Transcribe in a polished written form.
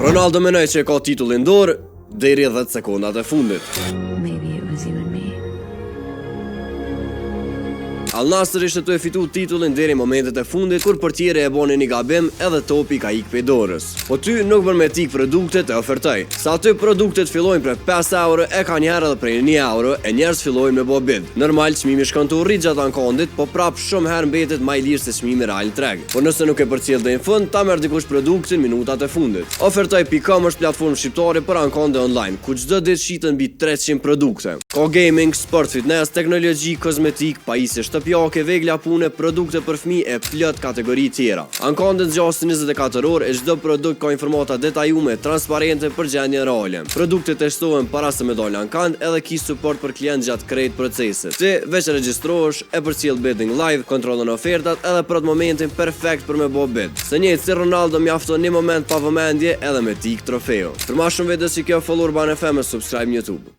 Ronaldo menoj që e ka titullin dorë deri 10 sekondat e fundit. Maybe it was you and me. Al Nassr ishte të e fitu titullin deri momentet e fundit, kur portieri e boni një gabim edhe topi ka ik pej dorës. Po ty nuk bën me tik produktet e ofertoj. Sa aty produktet fillojnë prej 5 euro, e ka njerë edhe prej 1 euro, e njerës fillojnë me bo bid. Normal çmimi shkon të urrit gjatë ankondit, po prap shumë herë mbetet më i lirë se çmimi real treg. Por nëse nuk e përcjell deri në fund, ta merr dikush produktin minutat e fundit. Ofertoj.com është platformë shqiptare për ankonde online, ku çdo ditë shiten mbi 300 produkte. Ka gaming, sport fitness, teknologji, kozmetik, pajisje shtëpiake, vegla pune, produkte për fëmijë e plot kategori tjera. Ankondet zgjasin 24 orë e çdo produkt ka informata detajume, transparente për gjendjen reale. Produktet testohen para se me dalë ankond, edhe ki support për klient gjatë krejt procesit. Ti veç regjistrohesh, e përcjell bidding live, kontrollon ofertat edhe për atë momentin perfekt për me bo bid. Se njëjtë si Ronaldo mjafton një moment pa vëmendje edhe me tik trofeo. Për më shumë video si kjo, follow Urban FM e subscribe në YouTube.